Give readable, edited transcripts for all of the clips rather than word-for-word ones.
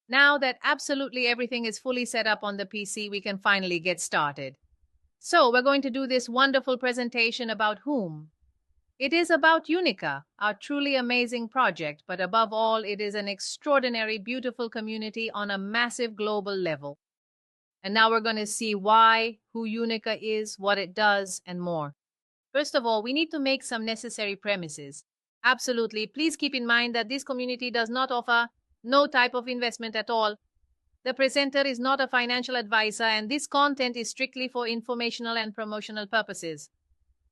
Now that absolutely everything is fully set up on the PC, we can finally get started. So, we're going to do this wonderful presentation about whom? It is about Unica, our truly amazing project, but above all, it is an extraordinary, beautiful community on a massive global level. And now we're going to see why, who Unica is, what it does, and more. First of all, we need to make some necessary premises. Absolutely. Please keep in mind that this community does not offer no type of investment at all. The presenter is not a financial advisor, and this content is strictly for informational and promotional purposes.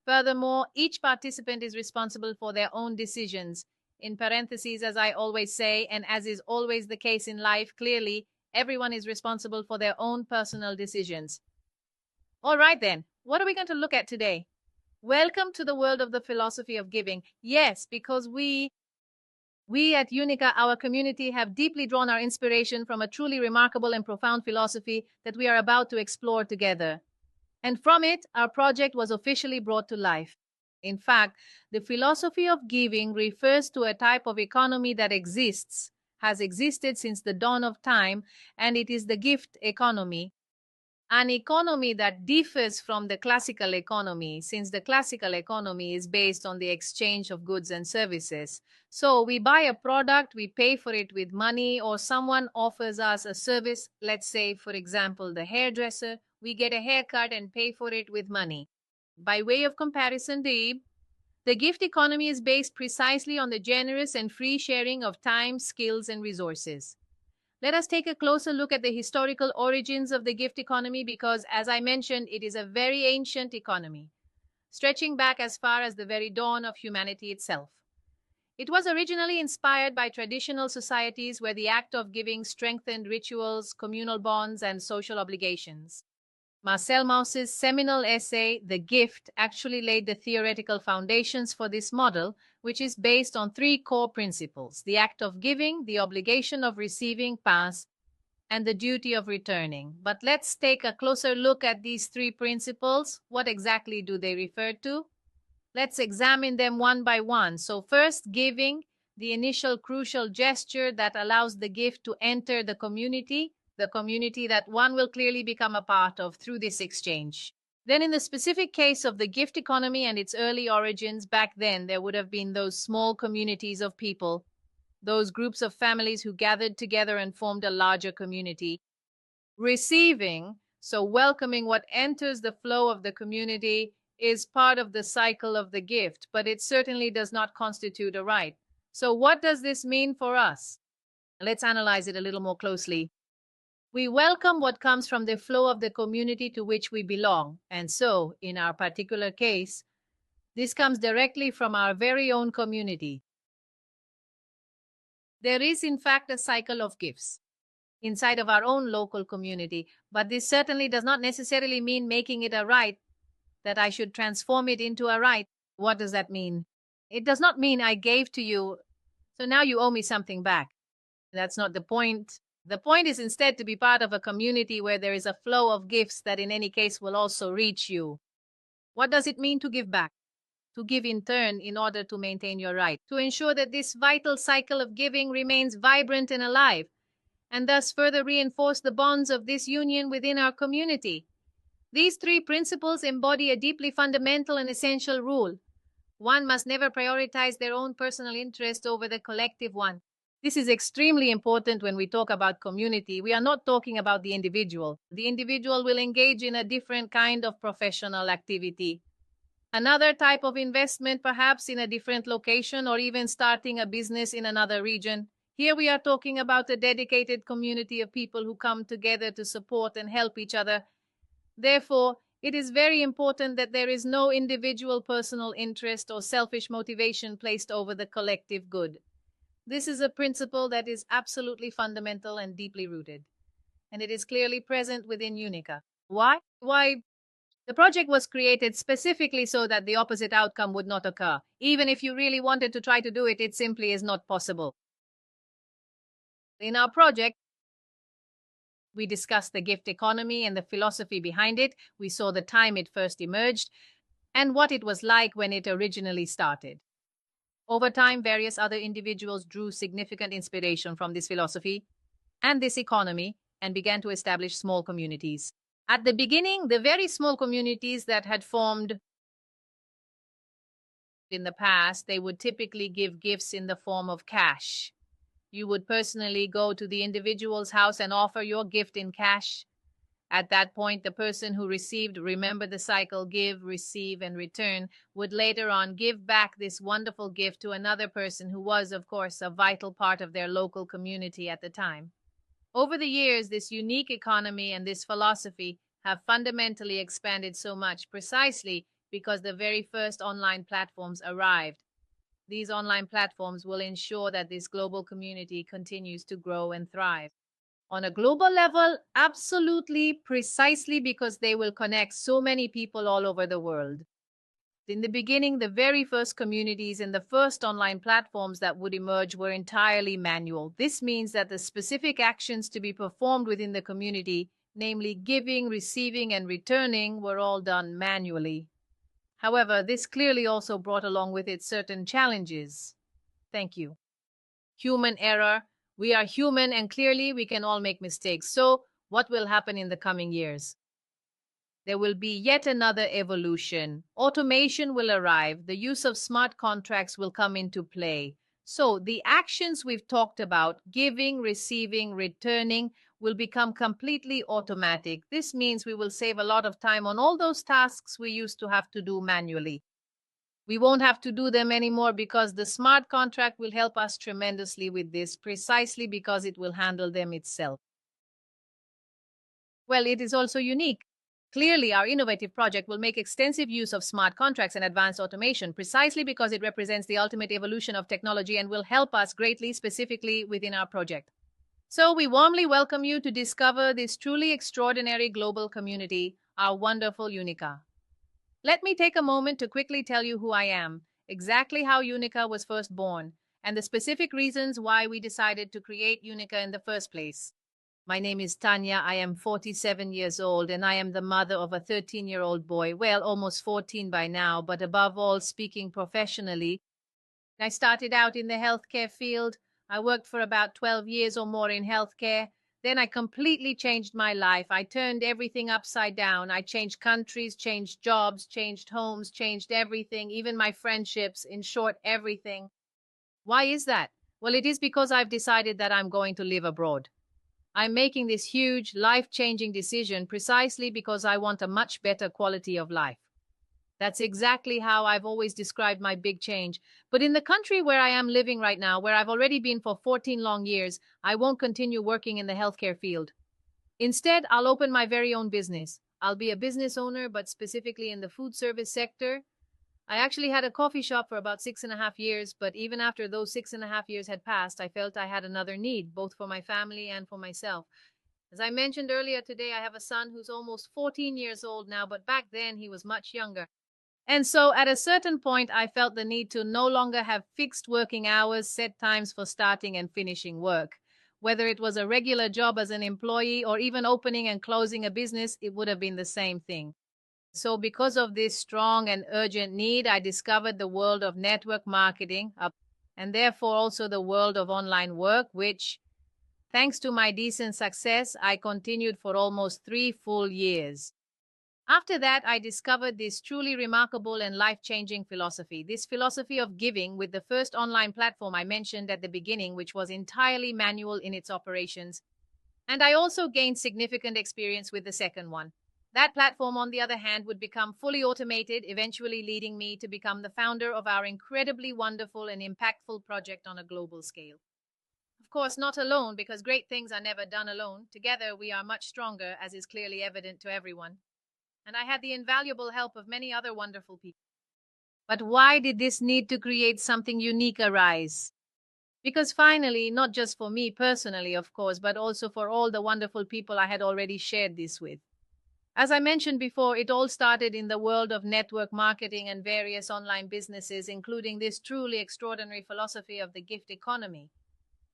Furthermore, each participant is responsible for their own decisions. In parentheses, as I always say, and as is always the case in life, clearly, everyone is responsible for their own personal decisions. All right, then, what are we going to look at today? Welcome to the world of the philosophy of giving. Yes, because we at Unica, our community, have deeply drawn our inspiration from a truly remarkable and profound philosophy that we are about to explore together. And from it, our project was officially brought to life. In fact, the philosophy of giving refers to a type of economy that has existed since the dawn of time, and it is the gift economy. An economy that differs from the classical economy, since the classical economy is based on the exchange of goods and services. So we buy a product, we pay for it with money, or someone offers us a service. Let's say, for example, the hairdresser. We get a haircut and pay for it with money. By way of comparison, the gift economy is based precisely on the generous and free sharing of time, skills, and resources. Let us take a closer look at the historical origins of the gift economy because, as I mentioned, it is a very ancient economy, stretching back as far as the very dawn of humanity itself. It was originally inspired by traditional societies where the act of giving strengthened rituals, communal bonds, and social obligations. Marcel Maus's seminal essay, The Gift, actually laid the theoretical foundations for this model, which is based on three core principles: the act of giving, the obligation of receiving, pass, and the duty of returning. But let's take a closer look at these three principles. What exactly do they refer to? Let's examine them one by one. So first, giving, the initial crucial gesture that allows the gift to enter the community that one will clearly become a part of through this exchange. Then, in the specific case of the gift economy and its early origins, back then there would have been those small communities of people, those groups of families who gathered together and formed a larger community. Receiving, so welcoming what enters the flow of the community, is part of the cycle of the gift, but it certainly does not constitute a right. So, what does this mean for us? Let's analyze it a little more closely. We welcome what comes from the flow of the community to which we belong. And so, in our particular case, this comes directly from our very own community. There is, in fact, a cycle of gifts inside of our own local community, but this certainly does not necessarily mean making it a right, that I should transform it into a right. What does that mean? It does not mean I gave to you, so now you owe me something back. That's not the point. The point is instead to be part of a community where there is a flow of gifts that in any case will also reach you. What does it mean to give back? To give in turn in order to maintain your right, to ensure that this vital cycle of giving remains vibrant and alive, and thus further reinforce the bonds of this union within our community. These three principles embody a deeply fundamental and essential rule. One must never prioritize their own personal interest over the collective one. This is extremely important when we talk about community. We are not talking about the individual. The individual will engage in a different kind of professional activity. Another type of investment, perhaps in a different location or even starting a business in another region. Here we are talking about a dedicated community of people who come together to support and help each other. Therefore, it is very important that there is no individual personal interest or selfish motivation placed over the collective good. This is a principle that is absolutely fundamental and deeply rooted, and it is clearly present within Unica. Why? The project was created specifically so that the opposite outcome would not occur. Even if you really wanted to try to do it, it simply is not possible. In our project, we discussed the gift economy and the philosophy behind it. We saw the time it first emerged and what it was like when it originally started. Over time, various other individuals drew significant inspiration from this philosophy, and this economy and began to establish small communities. At the beginning, the very small communities that had formed in the past, they would typically give gifts in the form of cash. You would personally go to the individual's house and offer your gift in cash. At that point, the person who received, remember the cycle, give, receive, and return, would later on give back this wonderful gift to another person who was, of course, a vital part of their local community at the time. Over the years, this unique economy and this philosophy have fundamentally expanded so much precisely because the very first online platforms arrived. These online platforms will ensure that this global community continues to grow and thrive. On a global level, absolutely, precisely because they will connect so many people all over the world. In the beginning, the very first communities and the first online platforms that would emerge were entirely manual. This means that the specific actions to be performed within the community, namely giving, receiving, and returning, were all done manually. However, this clearly also brought along with it certain challenges. Thank you. Human error. We are human and clearly we can all make mistakes. So, what will happen in the coming years? There will be yet another evolution. Automation will arrive. The use of smart contracts will come into play. So, the actions we've talked about, giving, receiving, returning, will become completely automatic. This means we will save a lot of time on all those tasks we used to have to do manually. We won't have to do them anymore because the smart contract will help us tremendously with this, precisely because it will handle them itself. Well, it is also unique. Clearly, our innovative project will make extensive use of smart contracts and advanced automation, precisely because it represents the ultimate evolution of technology and will help us greatly, specifically within our project. So we warmly welcome you to discover this truly extraordinary global community, our wonderful Unica. Let me take a moment to quickly tell you who I am, exactly how Unica was first born, and the specific reasons why we decided to create Unica in the first place. My name is Tanya. I am 47 years old, and I am the mother of a 13-year-old boy, well, almost 14 by now, but above all, speaking professionally. I started out in the healthcare field. I worked for about 12 years or more in healthcare. Then I completely changed my life. I turned everything upside down. I changed countries, changed jobs, changed homes, changed everything, even my friendships, in short, everything. Why is that? Well, it is because I've decided that I'm going to live abroad. I'm making this huge, life-changing decision precisely because I want a much better quality of life. That's exactly how I've always described my big change. But in the country where I am living right now, where I've already been for 14 long years, I won't continue working in the healthcare field. Instead, I'll open my very own business. I'll be a business owner, but specifically in the food service sector. I actually had a coffee shop for about 6.5 years, but even after those 6.5 years had passed, I felt I had another need, both for my family and for myself. As I mentioned earlier today, I have a son who's almost 14 years old now, but back then he was much younger. And so at a certain point, I felt the need to no longer have fixed working hours, set times for starting and finishing work. Whether it was a regular job as an employee or even opening and closing a business, it would have been the same thing. So because of this strong and urgent need, I discovered the world of network marketing and therefore also the world of online work, which, thanks to my decent success, I continued for almost 3 full years. After that, I discovered this truly remarkable and life-changing philosophy, this philosophy of giving with the first online platform I mentioned at the beginning, which was entirely manual in its operations. And I also gained significant experience with the second one. That platform, on the other hand, would become fully automated, eventually leading me to become the founder of our incredibly wonderful and impactful project on a global scale. Of course, not alone, because great things are never done alone. Together, we are much stronger, as is clearly evident to everyone. And I had the invaluable help of many other wonderful people. But why did this need to create something unique arise? Because finally, not just for me personally, of course, but also for all the wonderful people I had already shared this with. As I mentioned before, it all started in the world of network marketing and various online businesses, including this truly extraordinary philosophy of the gift economy.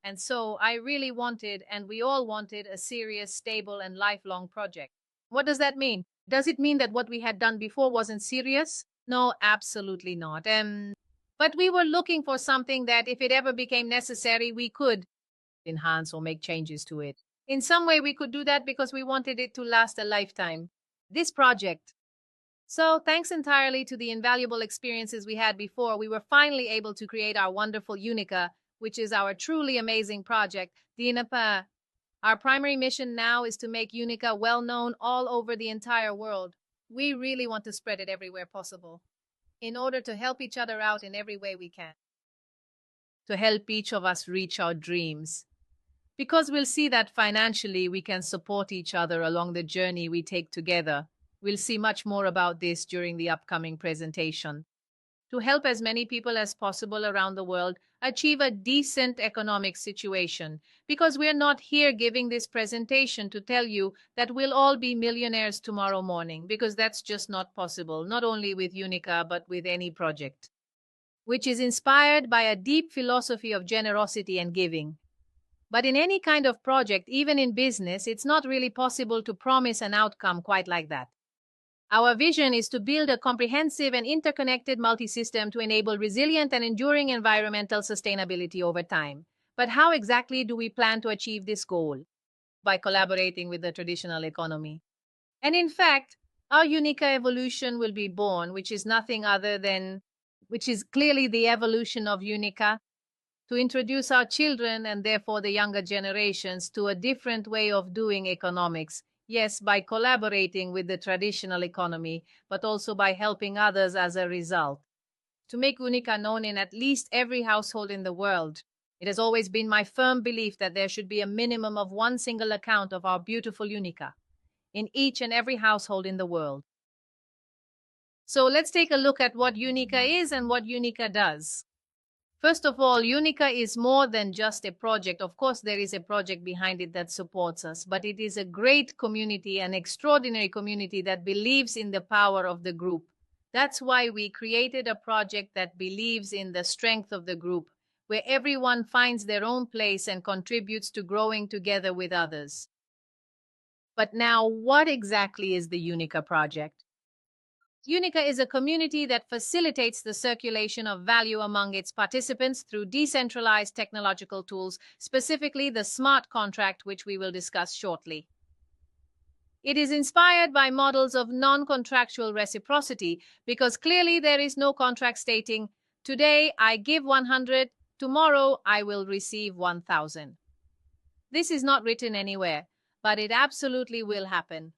And so I really wanted, and we all wanted, a serious, stable, and lifelong project. What does that mean? Does it mean that what we had done before wasn't serious? No, absolutely not. But we were looking for something that, if it ever became necessary, we could enhance or make changes to it. In some way, we could do that because we wanted it to last a lifetime. This project. So, thanks entirely to the invaluable experiences we had before, we were finally able to create our wonderful Unica, which is our truly amazing project, the INAPA. Our primary mission now is to make Unica well known all over the entire world. We really want to spread it everywhere possible in order to help each other out in every way we can, to help each of us reach our dreams. Because we'll see that financially we can support each other along the journey we take together. We'll see much more about this during the upcoming presentation. To help as many people as possible around the world achieve a decent economic situation, because we're not here giving this presentation to tell you that we'll all be millionaires tomorrow morning, because that's just not possible, not only with Unica, but with any project, which is inspired by a deep philosophy of generosity and giving. But in any kind of project, even in business, it's not really possible to promise an outcome quite like that. Our vision is to build a comprehensive and interconnected multi-system to enable resilient and enduring environmental sustainability over time. But how exactly do we plan to achieve this goal? By collaborating with the traditional economy. And in fact, our Unica evolution will be born, which is clearly the evolution of Unica, to introduce our children and therefore the younger generations to a different way of doing economics. Yes, by collaborating with the traditional economy, but also by helping others as a result. To make Unica known in at least every household in the world. It has always been my firm belief that there should be a minimum of one single account of our beautiful Unica in each and every household in the world. So let's take a look at what Unica is and what Unica does. First of all, Unica is more than just a project. Of course, there is a project behind it that supports us, but it is a great community, an extraordinary community that believes in the power of the group. That's why we created a project that believes in the strength of the group, where everyone finds their own place and contributes to growing together with others. But now, what exactly is the Unica project? Unica is a community that facilitates the circulation of value among its participants through decentralized technological tools, specifically the smart contract, which we will discuss shortly. It is inspired by models of non-contractual reciprocity because clearly there is no contract stating, today I give 100, tomorrow I will receive 1,000. This is not written anywhere, but it absolutely will happen.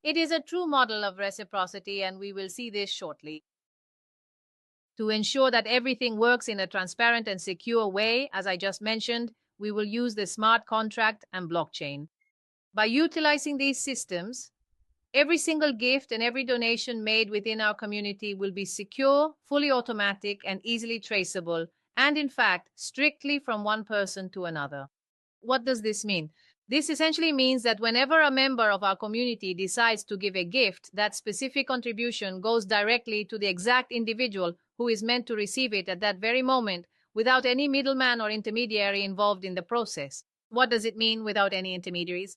It is a true model of reciprocity, and we will see this shortly. To ensure that everything works in a transparent and secure way, as I just mentioned, we will use the smart contract and blockchain. By utilizing these systems, every single gift and every donation made within our community will be secure, fully automatic, and easily traceable, and in fact, strictly from one person to another. What does this mean? This essentially means that whenever a member of our community decides to give a gift, that specific contribution goes directly to the exact individual who is meant to receive it at that very moment, without any middleman or intermediary involved in the process. What does it mean without any intermediaries?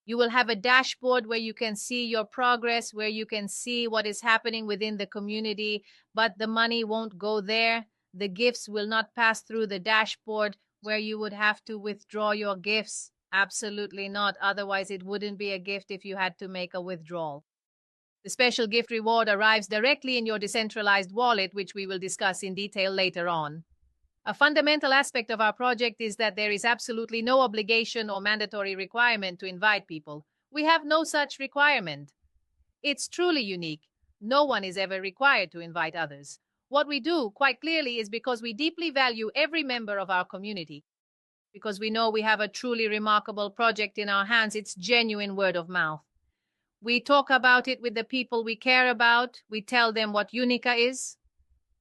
You will have a dashboard where you can see your progress, where you can see what is happening within the community, but the money won't go there. The gifts will not pass through the dashboard where you would have to withdraw your gifts. Absolutely not. Otherwise, it wouldn't be a gift if you had to make a withdrawal. The special gift reward arrives directly in your decentralized wallet, which we will discuss in detail later on. A fundamental aspect of our project is that there is absolutely no obligation or mandatory requirement to invite people. We have no such requirement. It's truly unique. No one is ever required to invite others. What we do, quite clearly, is because we deeply value every member of our community. Because we know we have a truly remarkable project in our hands, it's genuine word of mouth. We talk about it with the people we care about. We tell them what Unica is,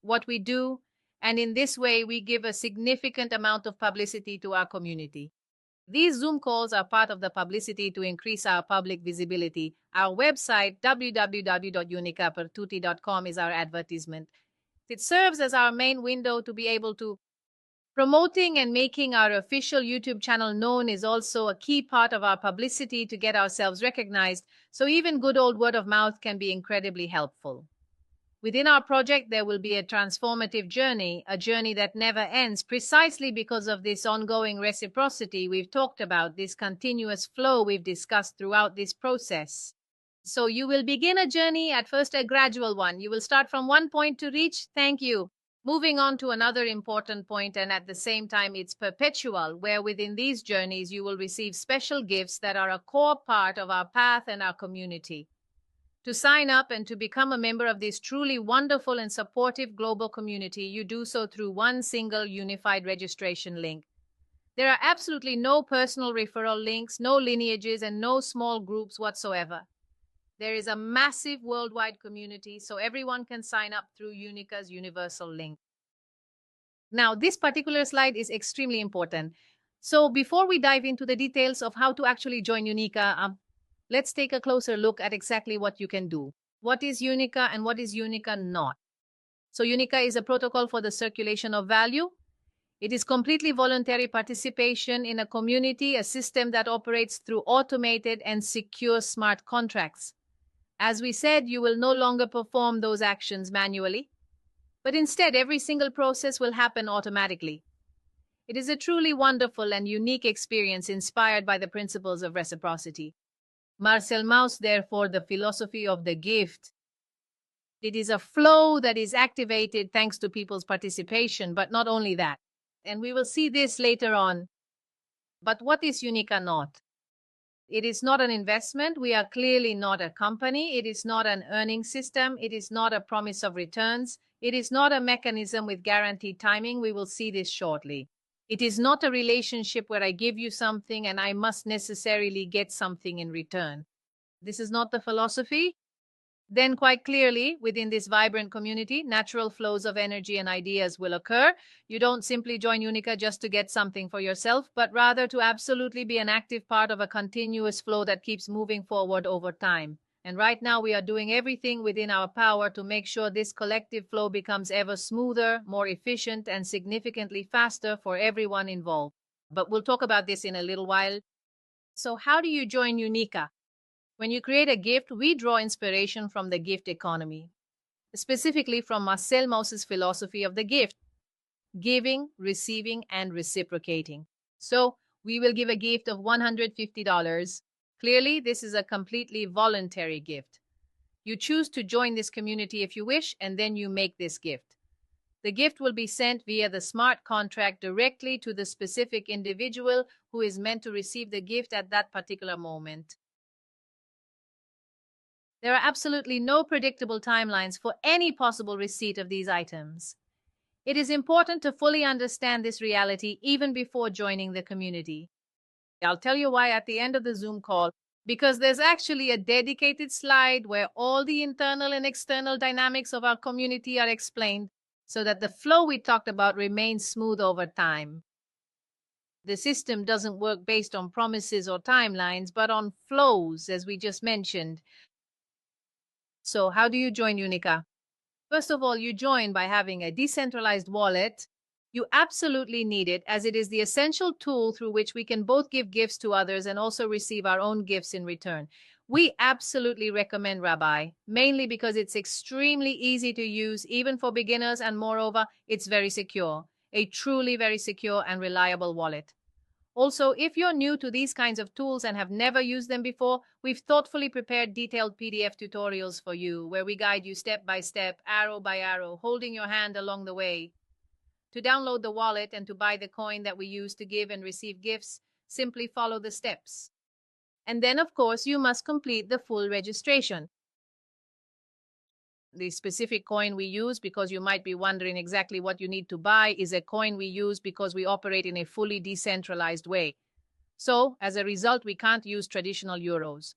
what we do, and in this way, we give a significant amount of publicity to our community. These Zoom calls are part of the publicity to increase our public visibility. Our website, www.unicapertutti.com, is our advertisement. It serves as our main window to be able to promoting and making our official YouTube channel known is also a key part of our publicity to get ourselves recognized, so even good old word of mouth can be incredibly helpful. Within our project, there will be a transformative journey, a journey that never ends, precisely because of this ongoing reciprocity we've talked about, this continuous flow we've discussed throughout this process. So you will begin a journey, at first a gradual one. You will start from one point to reach, thank you, moving on to another important point, and at the same time it's perpetual, where within these journeys you will receive special gifts that are a core part of our path and our community. To sign up and to become a member of this truly wonderful and supportive global community, you do so through one single unified registration link. There are absolutely no personal referral links, no lineages, and no small groups whatsoever. There is a massive worldwide community, so everyone can sign up through Unica's universal link. Now, this particular slide is extremely important. So before we dive into the details of how to actually join Unica, let's take a closer look at exactly what you can do. What is Unica and what is Unica not? So Unica is a protocol for the circulation of value. It is completely voluntary participation in a community, a system that operates through automated and secure smart contracts. As we said, you will no longer perform those actions manually, but instead every single process will happen automatically. It is a truly wonderful and unique experience inspired by the principles of reciprocity. Marcel Mauss, therefore, the philosophy of the gift. It is a flow that is activated thanks to people's participation, but not only that. And we will see this later on. But what is Unica not? It is not an investment. We are clearly not a company. It is not an earning system. It is not a promise of returns. It is not a mechanism with guaranteed timing. We will see this shortly. It is not a relationship where I give you something and I must necessarily get something in return. This is not the philosophy. Then quite clearly, within this vibrant community, natural flows of energy and ideas will occur. You don't simply join Unica just to get something for yourself, but rather to absolutely be an active part of a continuous flow that keeps moving forward over time. And right now we are doing everything within our power to make sure this collective flow becomes ever smoother, more efficient, and significantly faster for everyone involved. But we'll talk about this in a little while. So how do you join Unica? When you create a gift, we draw inspiration from the gift economy, specifically from Marcel Mauss's philosophy of the gift, giving, receiving, and reciprocating. So we will give a gift of $150. Clearly, this is a completely voluntary gift. You choose to join this community if you wish, and then you make this gift. The gift will be sent via the smart contract directly to the specific individual who is meant to receive the gift at that particular moment. There are absolutely no predictable timelines for any possible receipt of these items. It is important to fully understand this reality even before joining the community. I'll tell you why at the end of the Zoom call, because there's actually a dedicated slide where all the internal and external dynamics of our community are explained so that the flow we talked about remains smooth over time. The system doesn't work based on promises or timelines, but on flows, as we just mentioned. So how do you join Unica? First of all, you join by having a decentralized wallet. You absolutely need it, as it is the essential tool through which we can both give gifts to others and also receive our own gifts in return. We absolutely recommend Rabbi, mainly because it's extremely easy to use, even for beginners, and moreover, it's very secure. A truly very secure and reliable wallet. Also, if you're new to these kinds of tools and have never used them before, we've thoughtfully prepared detailed PDF tutorials for you, where we guide you step by step, arrow by arrow, holding your hand along the way. To download the wallet and to buy the coin that we use to give and receive gifts, simply follow the steps. And then, of course, you must complete the full registration. The specific coin we use, because you might be wondering exactly what you need to buy, is a coin we use because we operate in a fully decentralized way. So, as a result, we can't use traditional euros.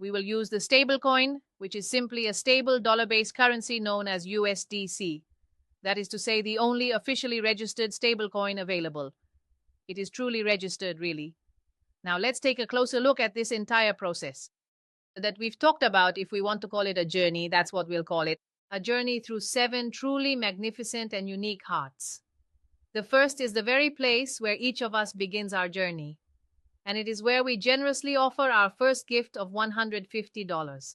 We will use the stable coin, which is simply a stable dollar-based currency known as USDC. That is to say, the only officially registered stable coin available. It is truly registered, really. Now, let's take a closer look at this entire process that we've talked about. If we want to call it a journey, that's what we'll call it. A journey through 7 truly magnificent and unique hearts. The first is the very place where each of us begins our journey. And it is where we generously offer our first gift of $150.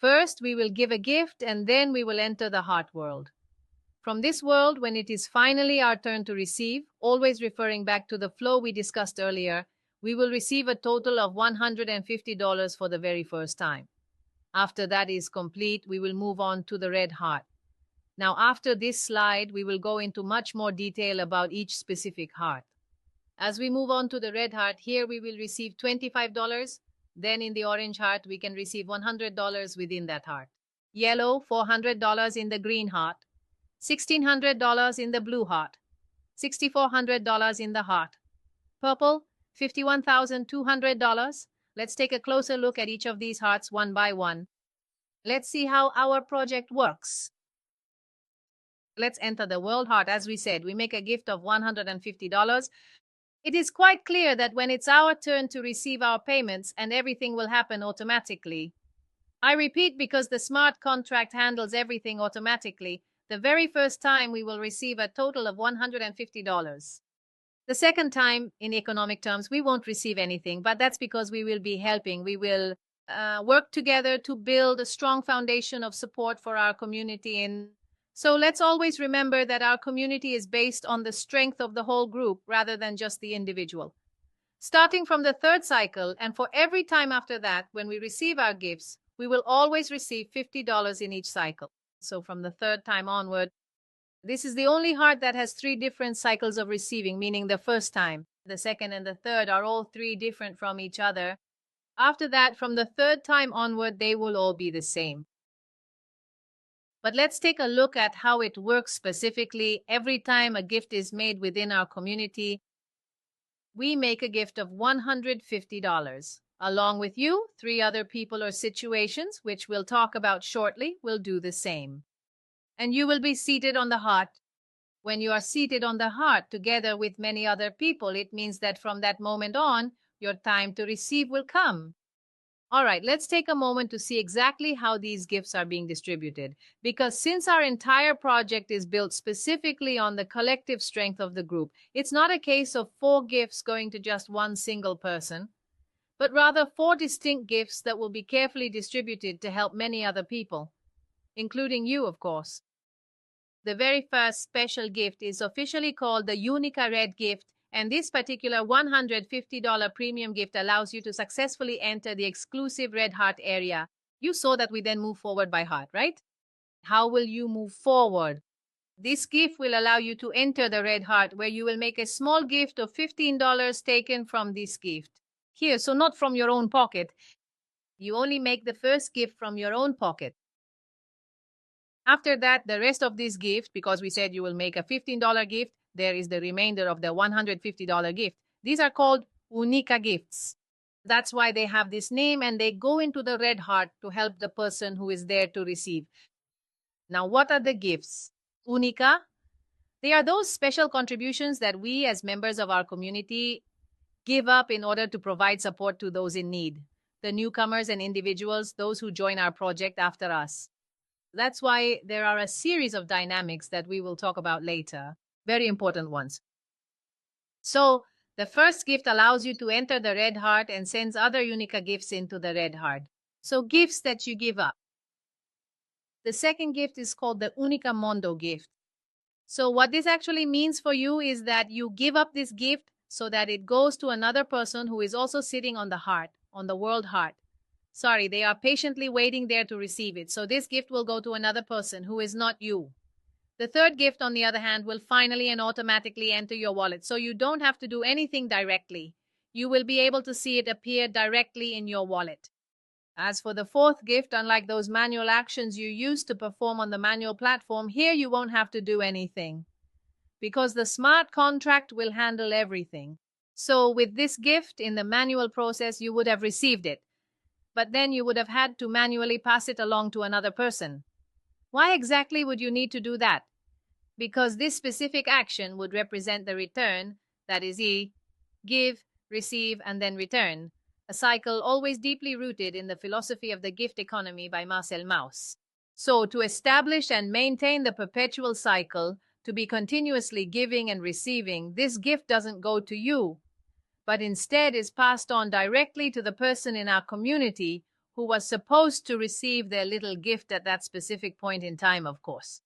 First, we will give a gift and then we will enter the heart world. From this world, when it is finally our turn to receive, always referring back to the flow we discussed earlier, we will receive a total of $150 for the very first time. After that is complete, we will move on to the red heart. Now, after this slide, we will go into much more detail about each specific heart. As we move on to the red heart, here we will receive $25. Then in the orange heart, we can receive $100 within that heart. Yellow, $400 in the green heart. $1,600 in the blue heart. $6,400 in the heart. Purple, $51,200. Let's take a closer look at each of these hearts one by one. Let's see how our project works. Let's enter the world heart. As we said, we make a gift of $150. It is quite clear that when it's our turn to receive our payments and everything will happen automatically. I repeat, because the smart contract handles everything automatically, the very first time we will receive a total of $150. The second time, in economic terms, we won't receive anything, but that's because we will be helping. We will work together to build a strong foundation of support for our community. So let's always remember that our community is based on the strength of the whole group rather than just the individual. Starting from the third cycle, and for every time after that, when we receive our gifts, we will always receive $50 in each cycle. So from the third time onward, this is the only heart that has 3 different cycles of receiving, meaning the first time, the second, and the third are all 3 different from each other. After that, from the third time onward, they will all be the same. But let's take a look at how it works specifically. Every time a gift is made within our community, we make a gift of $150. Along with you, 3 other people or situations, which we'll talk about shortly, will do the same. And you will be seated on the heart. When you are seated on the heart together with many other people, it means that from that moment on, your time to receive will come. All right, let's take a moment to see exactly how these gifts are being distributed. Because since our entire project is built specifically on the collective strength of the group, it's not a case of 4 gifts going to just one single person, but rather 4 distinct gifts that will be carefully distributed to help many other people, including you, of course. The very first special gift is officially called the Unica Red Gift, and this particular $150 premium gift allows you to successfully enter the exclusive Red Heart area. You saw that we then move forward by heart, right? How will you move forward? This gift will allow you to enter the Red Heart, where you will make a small gift of $15 taken from this gift. Here, so not from your own pocket. You only make the first gift from your own pocket. After that, the rest of this gift, because we said you will make a $15 gift, there is the remainder of the $150 gift. These are called Unica gifts. That's why they have this name, and they go into the red heart to help the person who is there to receive. Now, what are the gifts? Unica, they are those special contributions that we as members of our community give up in order to provide support to those in need. The newcomers and individuals, those who join our project after us. That's why there are a series of dynamics that we will talk about later. Very important ones. So, the first gift allows you to enter the red heart and sends other Unica gifts into the red heart. So, gifts that you give up. The second gift is called the Unica Mondo gift. So, what this actually means for you is that you give up this gift so that it goes to another person who is also sitting on the heart, on the world heart. Sorry, they are patiently waiting there to receive it. So, this gift will go to another person who is not you. The third gift, on the other hand, will finally and automatically enter your wallet, so you don't have to do anything directly. You will be able to see it appear directly in your wallet. As for the fourth gift, unlike those manual actions you used to perform on the manual platform, here you won't have to do anything, because the smart contract will handle everything. So with this gift, in the manual process, you would have received it, but then you would have had to manually pass it along to another person. Why exactly would you need to do that? Because this specific action would represent the return, that is, give, receive, and then return, a cycle always deeply rooted in the philosophy of the gift economy by Marcel Mauss. So, to establish and maintain the perpetual cycle, to be continuously giving and receiving, this gift doesn't go to you, but instead is passed on directly to the person in our community who was supposed to receive their little gift at that specific point in time, of course.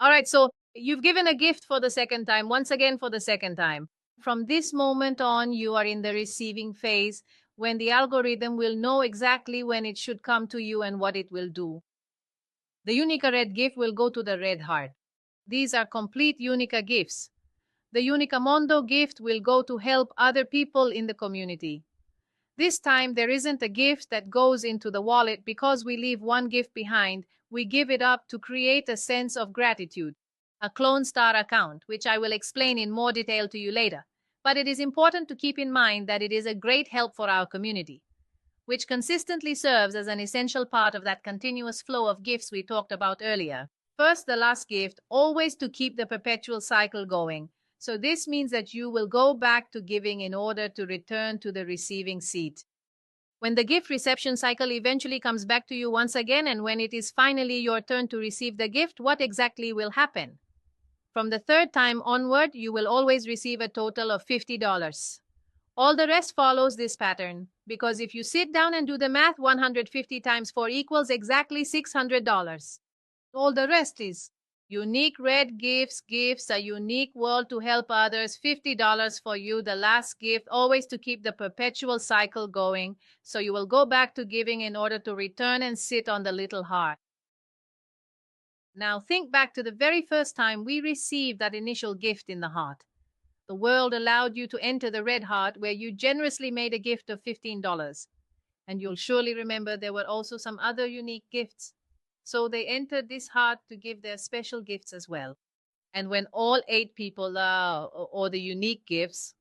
All right, so you've given a gift for the second time, once again for the second time. From this moment on, you are in the receiving phase when the algorithm will know exactly when it should come to you and what it will do. The Unica red gift will go to the red heart. These are complete Unica gifts. The Unica Mondo gift will go to help other people in the community. This time, there isn't a gift that goes into the wallet because we leave one gift behind. We give it up to create a sense of gratitude, a Clone Star account, which I will explain in more detail to you later. But it is important to keep in mind that it is a great help for our community, which consistently serves as an essential part of that continuous flow of gifts we talked about earlier. First, the last gift, always to keep the perpetual cycle going. So this means that you will go back to giving in order to return to the receiving seat. When the gift reception cycle eventually comes back to you once again, and when it is finally your turn to receive the gift, what exactly will happen? From the third time onward, you will always receive a total of $50. All the rest follows this pattern, because if you sit down and do the math, 150 times 4 equals exactly $600. All the rest is unique red gifts, a unique world to help others, $50 for you, the last gift, always to keep the perpetual cycle going. So you will go back to giving in order to return and sit on the little heart. Now think back to the very first time we received that initial gift in the heart. The world allowed you to enter the red heart where you generously made a gift of $15. And you'll surely remember there were also some other unique gifts. So they entered this heart to give their special gifts as well. And when all 8 people, or the unique gifts,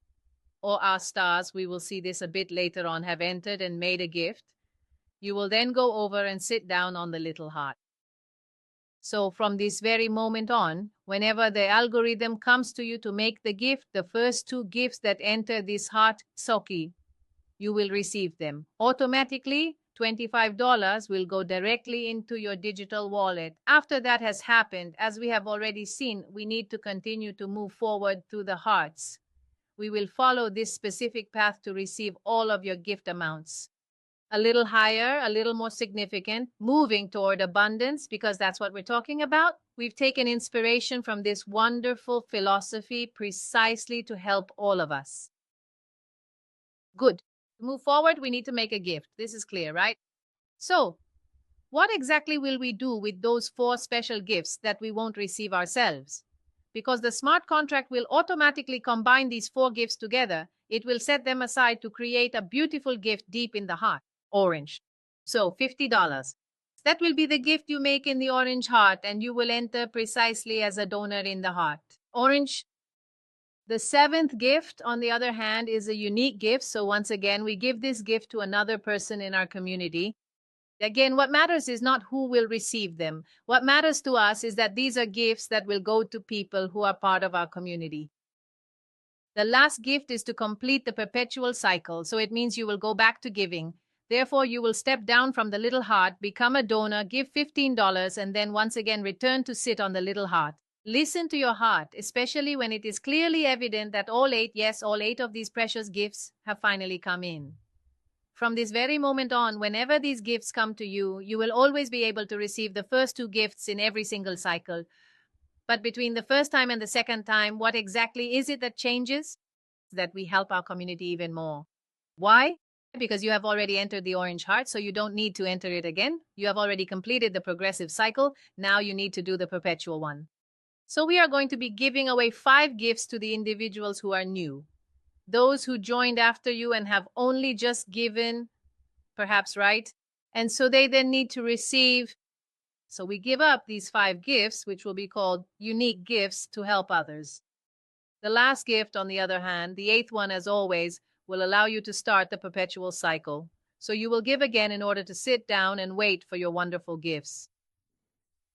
or our stars, we will see this a bit later on, have entered and made a gift, you will then go over and sit down on the little heart. So from this very moment on, whenever the algorithm comes to you to make the gift, the first 2 gifts that enter this heart socket, you will receive them. Automatically, $25 will go directly into your digital wallet. After that has happened, as we have already seen, we need to continue to move forward through the hearts. We will follow this specific path to receive all of your gift amounts. A little higher, a little more significant, moving toward abundance, because that's what we're talking about. We've taken inspiration from this wonderful philosophy precisely to help all of us. Good. To move forward, we need to make a gift. This is clear, right? So, what exactly will we do with those 4 special gifts that we won't receive ourselves? Because the smart contract will automatically combine these 4 gifts together, it will set them aside to create a beautiful gift deep in the heart. Orange. So, $50. That will be the gift you make in the orange heart, and you will enter precisely as a donor in the heart. Orange. The 7th gift, on the other hand, is a unique gift. So once again, we give this gift to another person in our community. Again, what matters is not who will receive them. What matters to us is that these are gifts that will go to people who are part of our community. The last gift is to complete the perpetual cycle. So it means you will go back to giving. Therefore, you will step down from the little heart, become a donor, give $15, and then once again return to sit on the little heart. Listen to your heart, especially when it is clearly evident that all 8, yes, all 8 of these precious gifts have finally come in. From this very moment on, whenever these gifts come to you, you will always be able to receive the first 2 gifts in every single cycle. But between the first time and the second time, what exactly is it that changes? That we help our community even more. Why? Because you have already entered the orange heart, so you don't need to enter it again. You have already completed the progressive cycle. Now you need to do the perpetual one. So we are going to be giving away 5 gifts to the individuals who are new. Those who joined after you and have only just given, perhaps, right? And so they then need to receive. So we give up these 5 gifts, which will be called unique gifts, to help others. The last gift, on the other hand, the 8th one, as always, will allow you to start the perpetual cycle. So you will give again in order to sit down and wait for your wonderful gifts.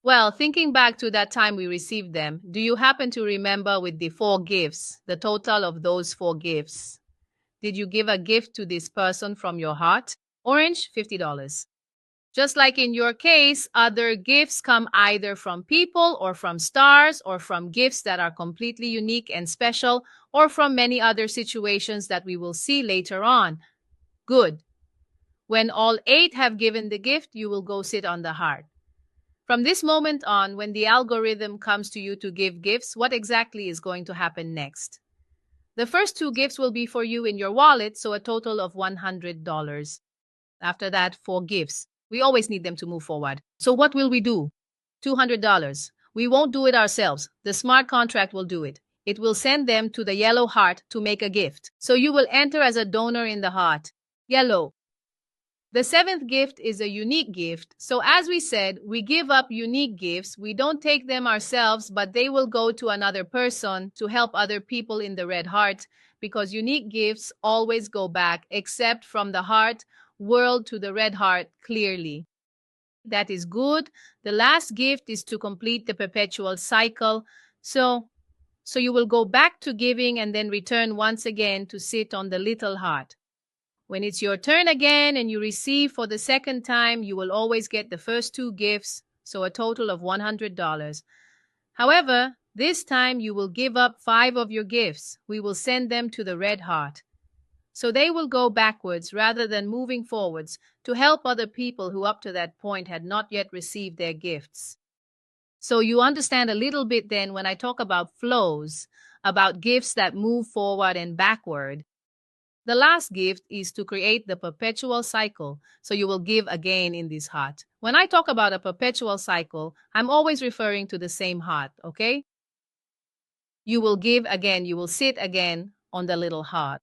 Well, thinking back to that time we received them, do you happen to remember with the 4 gifts, the total of those 4 gifts? Did you give a gift to this person from your heart? Orange, $50. Just like in your case, other gifts come either from people or from stars or from gifts that are completely unique and special or from many other situations that we will see later on. Good. When all 8 have given the gift, you will go sit on the heart. From this moment on, when the algorithm comes to you to give gifts, what exactly is going to happen next? The first 2 gifts will be for you in your wallet, so a total of $100. After that, 4 gifts. We always need them to move forward. So what will we do? $200. We won't do it ourselves. The smart contract will do it. It will send them to the yellow heart to make a gift. So you will enter as a donor in the heart. Yellow. The 7th gift is a unique gift. So as we said, we give up unique gifts. We don't take them ourselves, but they will go to another person to help other people in the red heart, because unique gifts always go back, except from the heart world to the red heart clearly. That is good. The last gift is to complete the perpetual cycle. So you will go back to giving and then return once again to sit on the little heart. When it's your turn again and you receive for the second time, you will always get the first 2 gifts, so a total of $100. However, this time you will give up 5 of your gifts. We will send them to the red heart. So they will go backwards rather than moving forwards to help other people who up to that point had not yet received their gifts. So you understand a little bit then when I talk about flows, about gifts that move forward and backward. The last gift is to create the perpetual cycle, so you will give again in this heart. When I talk about a perpetual cycle, I'm always referring to the same heart, okay? You will give again, you will sit again on the little heart.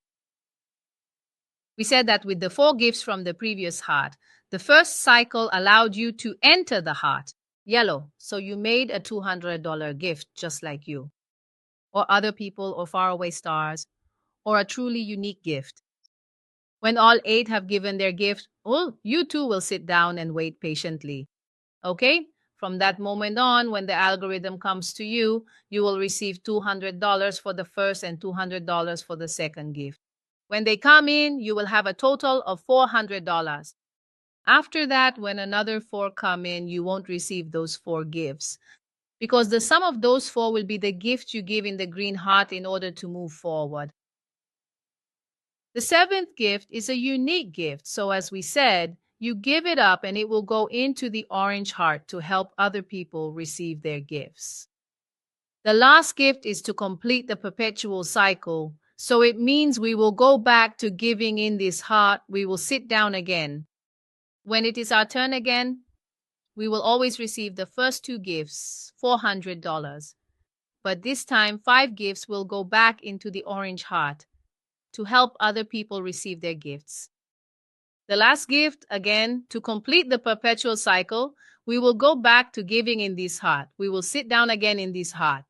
We said that with the 4 gifts from the previous heart, the first cycle allowed you to enter the heart, yellow, so you made a $200 gift just like you, or other people, or faraway stars, or a truly unique gift. When all 8 have given their gift, well, you too will sit down and wait patiently. Okay? From that moment on, when the algorithm comes to you, you will receive $200 for the first and $200 for the second gift. When they come in, you will have a total of $400. After that, when another 4 come in, you won't receive those 4 gifts, because the sum of those 4 will be the gift you give in the green heart in order to move forward. The 7th gift is a unique gift. So as we said, you give it up and it will go into the orange heart to help other people receive their gifts. The last gift is to complete the perpetual cycle. So it means we will go back to giving in this heart. We will sit down again. When it is our turn again, we will always receive the first 2 gifts, $400. But this time, 5 gifts will go back into the orange heart to help other people receive their gifts. The last gift, again, to complete the perpetual cycle, we will go back to giving in this heart. We will sit down again in this heart.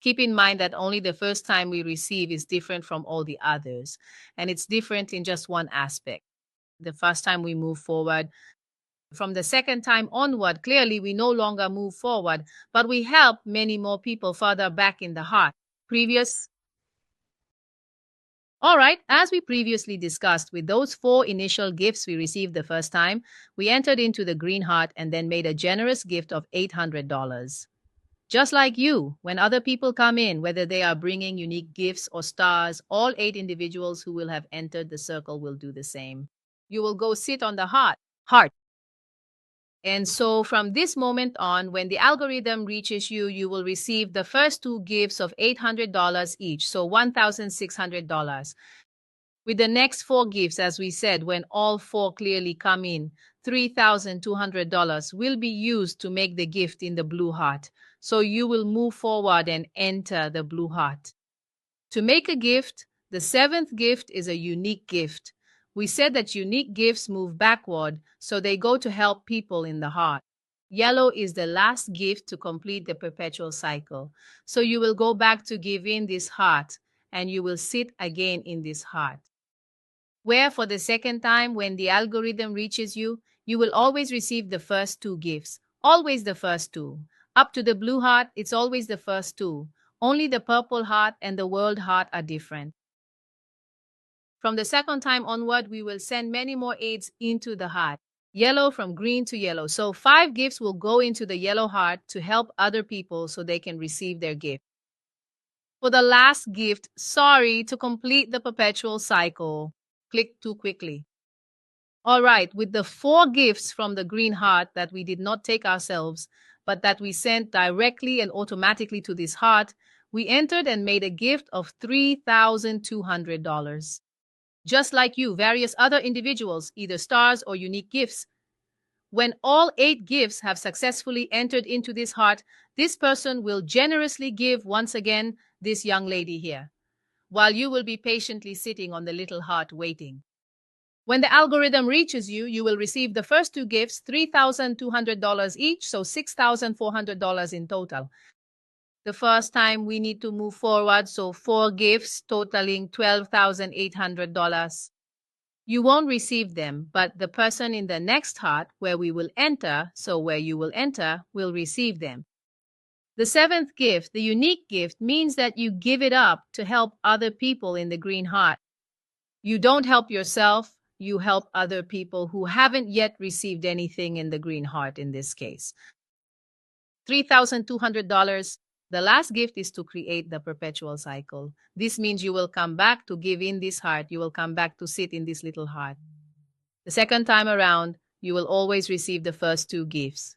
Keep in mind that only the first time we receive is different from all the others, and it's different in just one aspect. The first time we move forward. From the second time onward, clearly we no longer move forward, but we help many more people further back in the heart. All right, as we previously discussed, with those 4 initial gifts we received the first time, we entered into the green heart and then made a generous gift of $800. Just like you, when other people come in, whether they are bringing unique gifts or stars, all 8 individuals who will have entered the circle will do the same. You will go sit on the heart. And so from this moment on, when the algorithm reaches you, you will receive the first 2 gifts of $800 each, so $1,600. With the next 4 gifts, as we said, when all 4 clearly come in, $3,200 will be used to make the gift in the blue heart. So you will move forward and enter the blue heart. To make a gift, the 7th gift is a unique gift. We said that unique gifts move backward, so they go to help people in the heart. Yellow is the last gift to complete the perpetual cycle. So you will go back to give in this heart, and you will sit again in this heart. Where for the second time, when the algorithm reaches you, you will always receive the first 2 gifts. Always the first 2. Up to the blue heart, it's always the first 2. Only the purple heart and the world heart are different. From the second time onward, we will send many more aids into the heart. Yellow from green to yellow. So 5 gifts will go into the yellow heart to help other people so they can receive their gift. For the last gift, sorry, to complete the perpetual cycle. Click too quickly. All right, with the 4 gifts from the Green Heart that we did not take ourselves, but that we sent directly and automatically to this heart, we entered and made a gift of $3,200. Just like you, various other individuals, either stars or unique gifts. When all 8 gifts have successfully entered into this heart, this person will generously give once again this young lady here, while you will be patiently sitting on the little heart waiting. When the algorithm reaches you, you will receive the first 2 gifts, $3,200 each, so $6,400 in total. The first time we need to move forward, so 4 gifts totaling $12,800. You won't receive them, but the person in the next heart where we will enter, so where you will enter, will receive them. The 7th gift, the unique gift, means that you give it up to help other people in the green heart. You don't help yourself, you help other people who haven't yet received anything in the green heart in this case. $3,200. The last gift is to create the perpetual cycle. This means you will come back to give in this heart. You will come back to sit in this little heart. The second time around, you will always receive the first 2 gifts.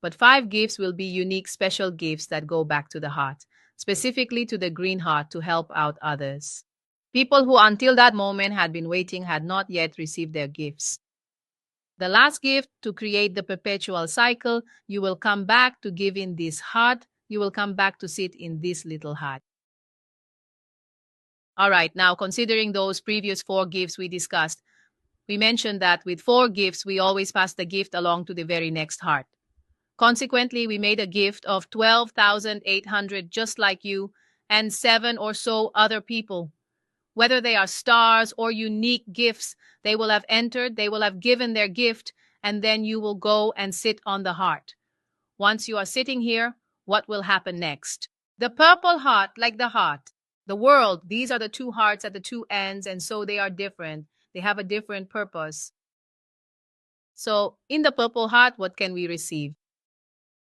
But 5 gifts will be unique special gifts that go back to the heart, specifically to the green heart to help out others. People who until that moment had been waiting had not yet received their gifts. The last gift, to create the perpetual cycle, you will come back to give in this heart. You will come back to sit in this little heart. All right, now considering those previous 4 gifts we discussed, we mentioned that with 4 gifts, we always pass the gift along to the very next heart. Consequently, we made a gift of $12,800 just like you and 7 or so other people. Whether they are stars or unique gifts, they will have entered, they will have given their gift, and then you will go and sit on the heart. Once you are sitting here, what will happen next? The purple heart, like the heart, the world, these are the 2 hearts at the 2 ends, and so they are different. They have a different purpose. So in the purple heart, what can we receive?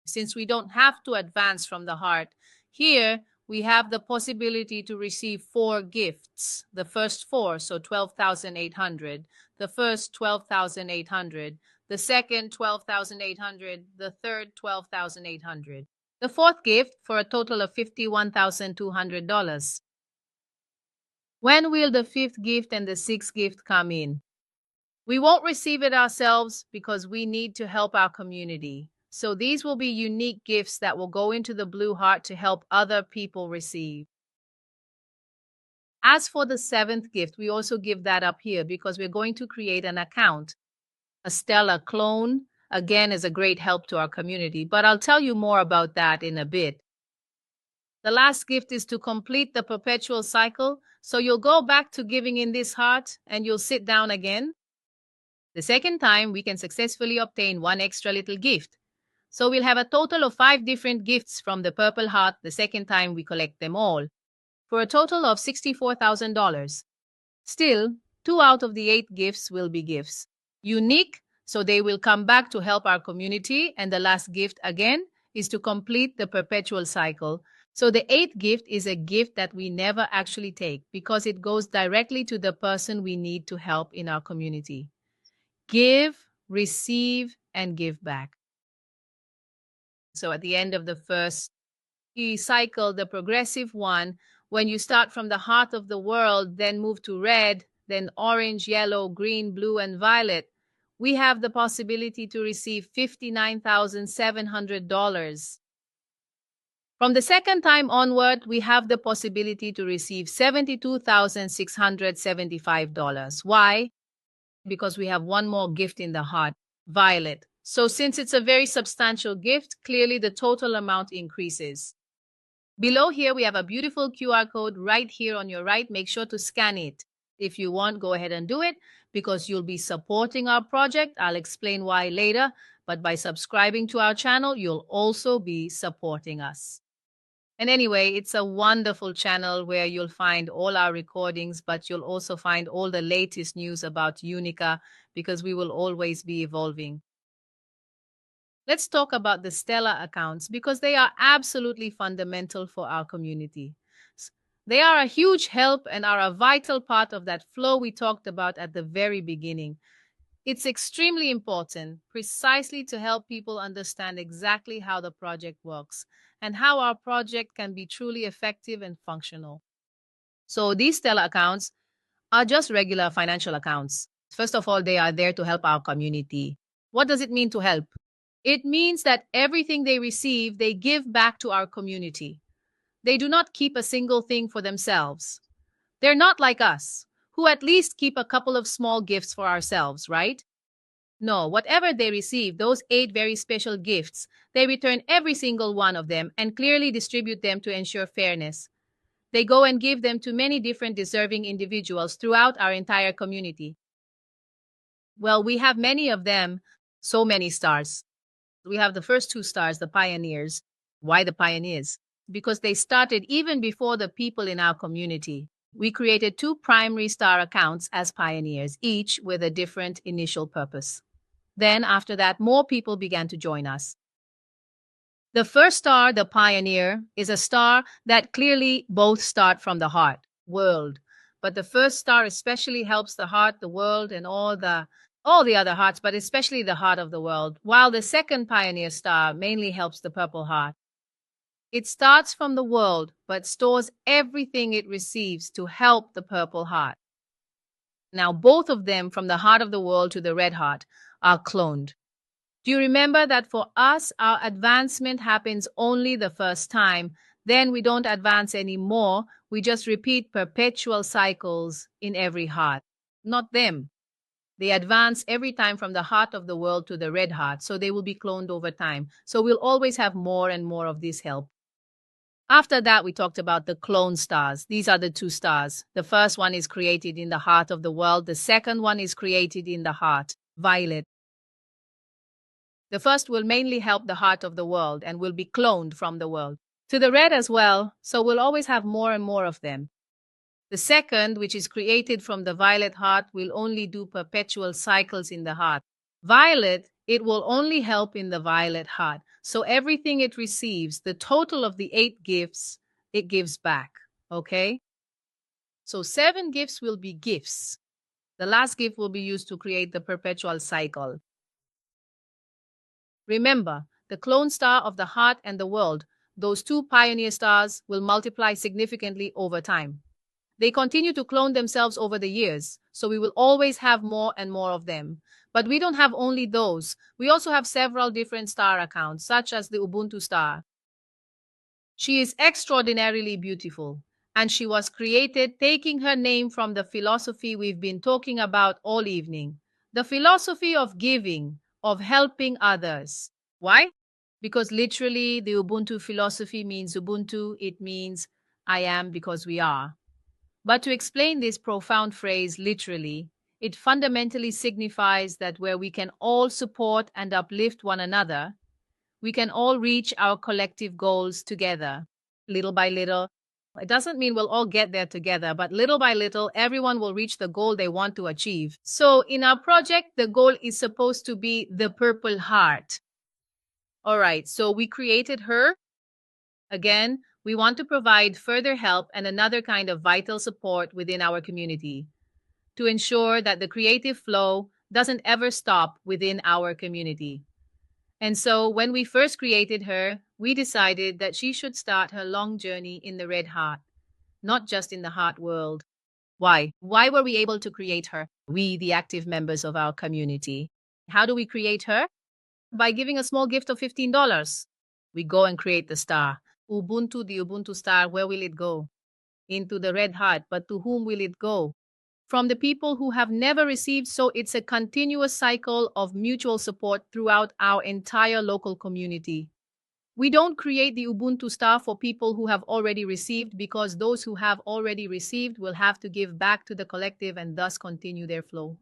Since we don't have to advance from the heart, here we have the possibility to receive 4 gifts. The first 4, so 12,800. The first 12,800. The second 12,800. The third 12,800. The 4th gift for a total of $51,200. When will the 5th gift and the 6th gift come in? We won't receive it ourselves because we need to help our community. So these will be unique gifts that will go into the blue heart to help other people receive. As for the 7th gift, we also give that up here because we're going to create an account. A stellar clone, again, is a great help to our community, but I'll tell you more about that in a bit. The last gift is to complete the perpetual cycle, so you'll go back to giving in this heart and you'll sit down again. The second time, we can successfully obtain 1 extra little gift. So we'll have a total of 5 different gifts from the purple heart the second time we collect them all, for a total of $64,000. Still, 2 out of the 8 gifts will be gifts. Unique, so they will come back to help our community, and the last gift, again, is to complete the perpetual cycle. So the 8th gift is a gift that we never actually take because it goes directly to the person we need to help in our community. Give, receive, and give back. So at the end of the first cycle, the progressive one, when you start from the heart of the world, then move to red, then orange, yellow, green, blue, and violet, we have the possibility to receive $59,700. From the second time onward, we have the possibility to receive $72,675. Why? Because we have 1 more gift in the heart, violet. So since it's a very substantial gift, clearly the total amount increases. Below here, we have a beautiful QR code right here on your right. Make sure to scan it. If you want, go ahead and do it because you'll be supporting our project. I'll explain why later, but by subscribing to our channel, you'll also be supporting us. And anyway, it's a wonderful channel where you'll find all our recordings, but you'll also find all the latest news about Unica because we will always be evolving. Let's talk about the Stellar accounts because they are absolutely fundamental for our community. They are a huge help and are a vital part of that flow we talked about at the very beginning. It's extremely important precisely to help people understand exactly how the project works and how our project can be truly effective and functional. So these Stellar accounts are just regular financial accounts. First of all, they are there to help our community. What does it mean to help? It means that everything they receive, they give back to our community. They do not keep a single thing for themselves. They're not like us, who at least keep a couple of small gifts for ourselves, right? No, whatever they receive, those 8 very special gifts, they return every single one of them and clearly distribute them to ensure fairness. They go and give them to many different deserving individuals throughout our entire community. Well, we have many of them, so many stars. We have the first 2 stars, the pioneers. Why the pioneers? Because they started even before the people in our community. We created 2 primary star accounts as pioneers, each with a different initial purpose. Then, after that, more people began to join us. The first star, the pioneer, is a star that clearly both start from the heart, world. But the first star especially helps the heart, the world, and all the other hearts, but especially the heart of the world, while the second pioneer star mainly helps the purple heart. It starts from the world, but stores everything it receives to help the purple heart. Now, both of them, from the heart of the world to the red heart, are cloned. Do you remember that for us, our advancement happens only the first time? Then we don't advance anymore. We just repeat perpetual cycles in every heart. Not them. They advance every time from the heart of the world to the red heart, so they will be cloned over time. So we'll always have more and more of this help. After that, we talked about the clone stars. These are the 2 stars. The first one is created in the heart of the world. The second one is created in the heart, violet. The first will mainly help the heart of the world and will be cloned from the world to the red as well, so we'll always have more and more of them. The second, which is created from the violet heart, will only do perpetual cycles in the heart. Violet, it will only help in the violet heart. So everything it receives, the total of the 8 gifts, it gives back. Okay? So 7 gifts will be gifts. The last gift will be used to create the perpetual cycle. Remember, the clone star of the heart and the world, those 2 pioneer stars, will multiply significantly over time. They continue to clone themselves over the years, so we will always have more and more of them. But we don't have only those. We also have several different star accounts, such as the Ubuntu star. She is extraordinarily beautiful, and she was created taking her name from the philosophy we've been talking about all evening. The philosophy of giving, of helping others. Why? Because literally the Ubuntu philosophy means Ubuntu, it means I am because we are. But to explain this profound phrase literally, it fundamentally signifies that where we can all support and uplift one another, we can all reach our collective goals together, little by little. It doesn't mean we'll all get there together, but little by little, everyone will reach the goal they want to achieve. So in our project, the goal is supposed to be the purple heart. All right, so we created her. Again, we want to provide further help and another kind of vital support within our community to ensure that the creative flow doesn't ever stop within our community. And so when we first created her, we decided that she should start her long journey in the red heart, not just in the heart world. Why? Why were we able to create her? We, the active members of our community. How do we create her? By giving a small gift of $15. We go and create the star. Ubuntu, the Ubuntu star, where will it go? Into the red heart, but to whom will it go? From the people who have never received, so it's a continuous cycle of mutual support throughout our entire local community. We don't create the Ubuntu star for people who have already received because those who have already received will have to give back to the collective and thus continue their flow.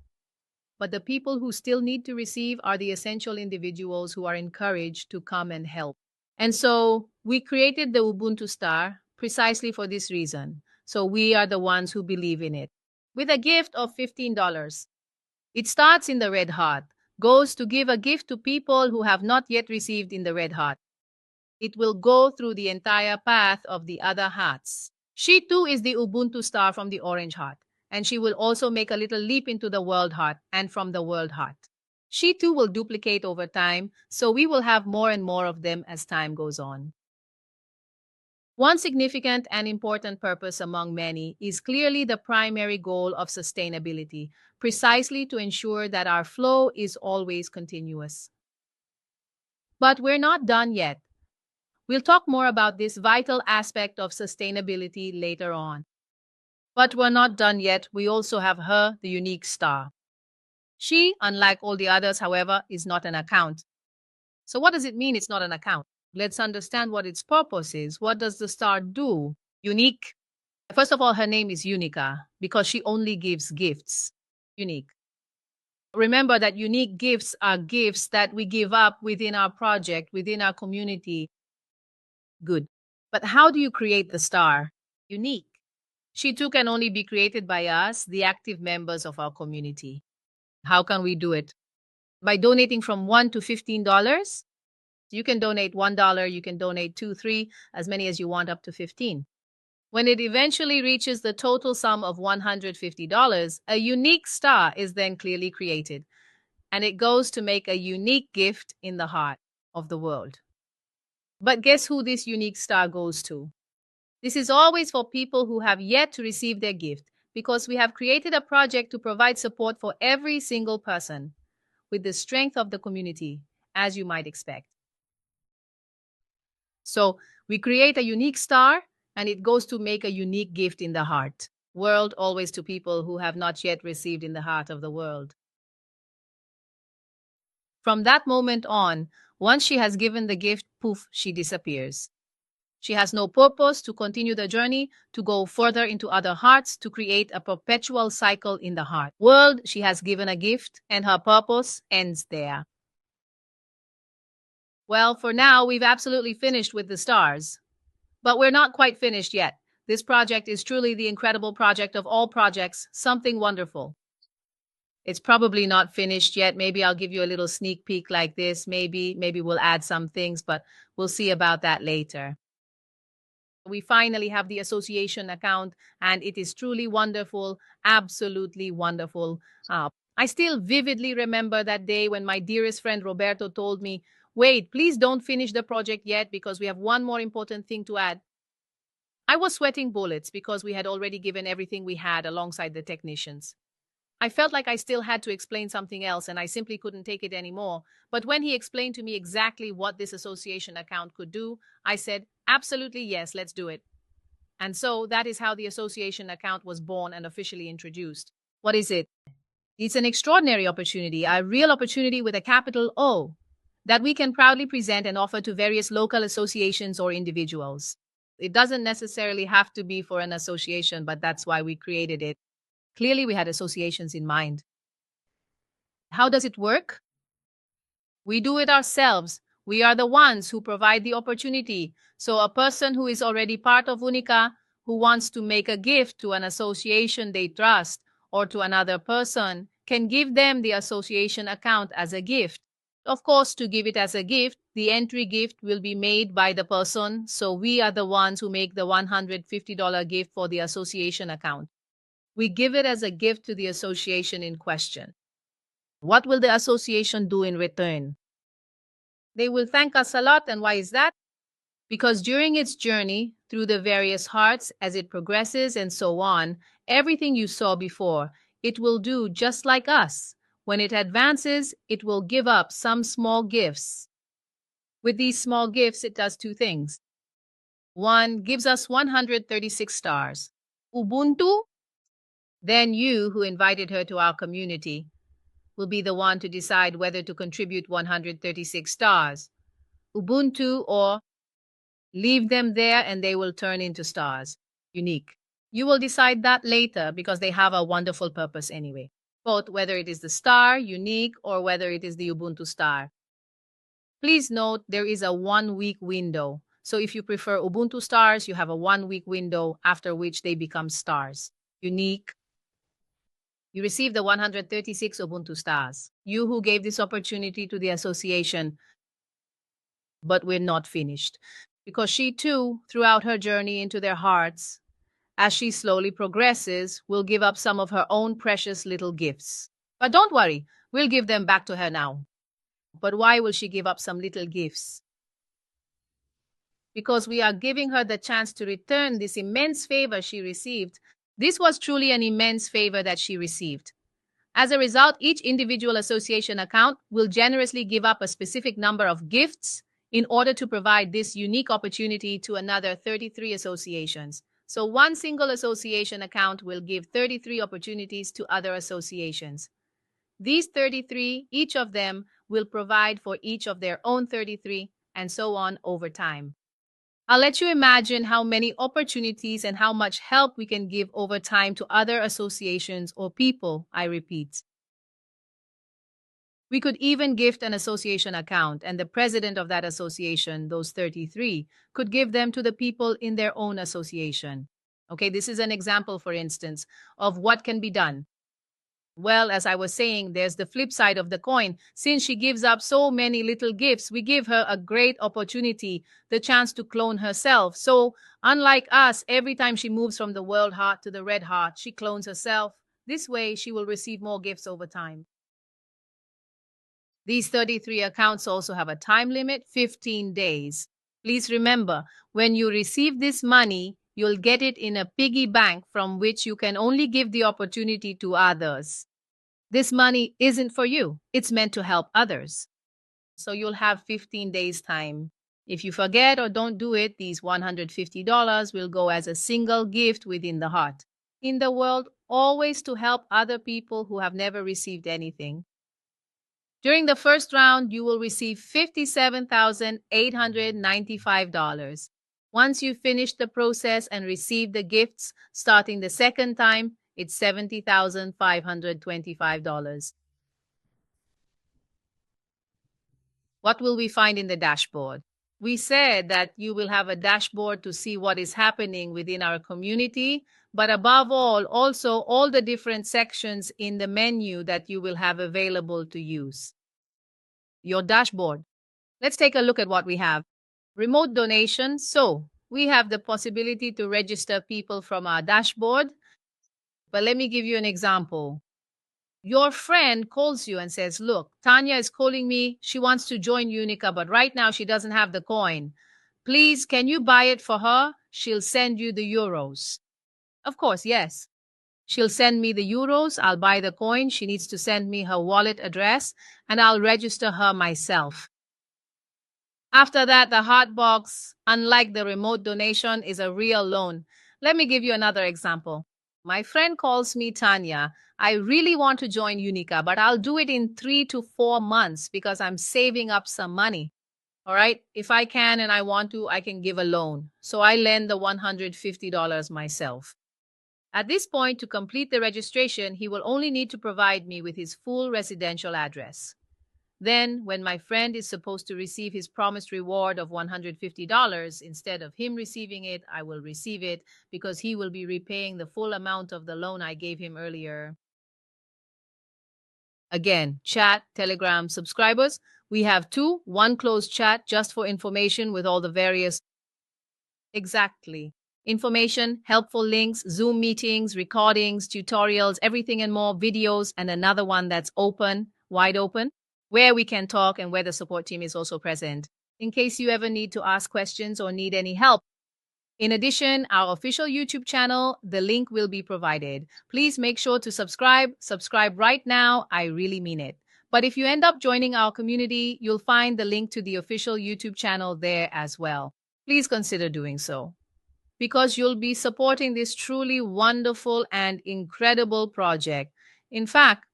But the people who still need to receive are the essential individuals who are encouraged to come and help. And so we created the Ubuntu Star precisely for this reason. So we are the ones who believe in it. With a gift of $15. It starts in the red heart, goes to give a gift to people who have not yet received in the red heart. It will go through the entire path of the other hearts. She too is the Ubuntu Star from the orange heart. And she will also make a little leap into the world heart and from the world heart. She too will duplicate over time, so we will have more and more of them as time goes on. One significant and important purpose among many is clearly the primary goal of sustainability, precisely to ensure that our flow is always continuous. But we're not done yet. We'll talk more about this vital aspect of sustainability later on. But we're not done yet. We also have her, the unique star. She, unlike all the others, however, is not an account. So what does it mean it's not an account? Let's understand what its purpose is. What does the star do? Unique. First of all, her name is Unica because she only gives gifts. Unique. Remember that unique gifts are gifts that we give up within our project, within our community. Good. But how do you create the star? Unique. She too can only be created by us, the active members of our community. How can we do it? By donating from $1 to $15. You can donate $1, you can donate 2, 3, as many as you want, up to 15. When it eventually reaches the total sum of $150, a unique star is then clearly created, and it goes to make a unique gift in the heart of the world. But guess who this unique star goes to? This is always for people who have yet to receive their gift, because we have created a project to provide support for every single person with the strength of the community, as you might expect. So we create a unique star, and it goes to make a unique gift in the heart. World always to people who have not yet received in the heart of the world. From that moment on, once she has given the gift, poof, she disappears. She has no purpose to continue the journey, to go further into other hearts, to create a perpetual cycle in the heart. World, she has given a gift, and her purpose ends there. Well, for now, we've absolutely finished with the stars. But we're not quite finished yet. This project is truly the incredible project of all projects, something wonderful. It's probably not finished yet. Maybe I'll give you a little sneak peek like this. Maybe we'll add some things, but we'll see about that later. We finally have the association account, and it is truly wonderful, absolutely wonderful. I still vividly remember that day when my dearest friend Roberto told me, wait, please don't finish the project yet because we have one more important thing to add. I was sweating bullets because we had already given everything we had alongside the technicians. I felt like I still had to explain something else, and I simply couldn't take it anymore. But when he explained to me exactly what this association account could do, I said, absolutely yes, let's do it. And so that is how the association account was born and officially introduced. What is it? It's an extraordinary opportunity, a real opportunity with a capital O, that we can proudly present and offer to various local associations or individuals. It doesn't necessarily have to be for an association, but that's why we created it. Clearly, we had associations in mind. How does it work? We do it ourselves. We are the ones who provide the opportunity. So a person who is already part of Unica, who wants to make a gift to an association they trust or to another person, can give them the association account as a gift. Of course, to give it as a gift, the entry gift will be made by the person, so we are the ones who make the $150 gift for the association account. We give it as a gift to the association in question. What will the association do in return? They will thank us a lot, and why is that? Because during its journey through the various hearts, as it progresses and so on, everything you saw before, it will do just like us. When it advances, it will give up some small gifts. With these small gifts, it does two things. One, gives us 136 stars. Ubuntu, then you, who invited her to our community, will be the one to decide whether to contribute 136 stars. Ubuntu, or leave them there and they will turn into stars. Unique. You will decide that later because they have a wonderful purpose anyway. Both whether it is the star, unique, or whether it is the Ubuntu star. Please note there is a 1-week window. So if you prefer Ubuntu stars, you have a 1-week window after which they become stars. Unique. You receive the 136 Ubuntu stars. You who gave this opportunity to the association. But we're not finished. Because she too, throughout her journey into their hearts, As she slowly progresses, we'll give up some of her own precious little gifts. But don't worry, we'll give them back to her now. But why will she give up some little gifts? Because we are giving her the chance to return this immense favor she received. This was truly an immense favor that she received. As a result, each individual association account will generously give up a specific number of gifts in order to provide this unique opportunity to another 33 associations. So one single association account will give 33 opportunities to other associations. These 33, each of them will provide for each of their own 33, and so on over time. I'll let you imagine how many opportunities and how much help we can give over time to other associations or people, I repeat. We could even gift an association account, and the president of that association, those 33, could give them to the people in their own association. Okay, this is an example, for instance, of what can be done. Well, as I was saying, there's the flip side of the coin. Since she gives up so many little gifts, we give her a great opportunity, the chance to clone herself. So, unlike us, every time she moves from the world heart to the red heart, she clones herself. This way, she will receive more gifts over time. These 33 accounts also have a time limit, 15 days. Please remember, when you receive this money, you'll get it in a piggy bank from which you can only give the opportunity to others. This money isn't for you. It's meant to help others. So you'll have 15 days time. If you forget or don't do it, these $150 will go as a single gift within the heart. In the world, always to help other people who have never received anything. During the first round, you will receive $57,895. Once you finish the process and receive the gifts, starting the second time, it's $70,525. What will we find in the dashboard? We said that you will have a dashboard to see what is happening within our community, but above all, also all the different sections in the menu that you will have available to use. Your dashboard. Let's take a look at what we have. Remote donation. So we have the possibility to register people from our dashboard. But let me give you an example. Your friend calls you and says, look, Tanya is calling me. She wants to join Unica, but right now she doesn't have the coin. Please, can you buy it for her? She'll send you the euros. Of course, yes. She'll send me the euros. I'll buy the coin. She needs to send me her wallet address, and I'll register her myself. After that, the hot box, unlike the remote donation, is a real loan. Let me give you another example. My friend calls me Tanya. I really want to join Unica, but I'll do it in 3 to 4 months because I'm saving up some money. All right? If I can and I want to, I can give a loan. So I lend the $150 myself. At this point, to complete the registration, he will only need to provide me with his full residential address. Then, when my friend is supposed to receive his promised reward of $150, instead of him receiving it, I will receive it because he will be repaying the full amount of the loan I gave him earlier. Again, chat, Telegram subscribers. We have two, one closed chat just for information with all the various. Exactly. Information, helpful links, Zoom meetings, recordings, tutorials, everything and more, videos, and another one that's open, wide open, where we can talk and where the support team is also present, in case you ever need to ask questions or need any help. In addition, our official YouTube channel, the link will be provided. Please make sure to subscribe. Subscribe right now. I really mean it. But if you end up joining our community, you'll find the link to the official YouTube channel there as well. Please consider doing so, because you'll be supporting this truly wonderful and incredible project. In fact,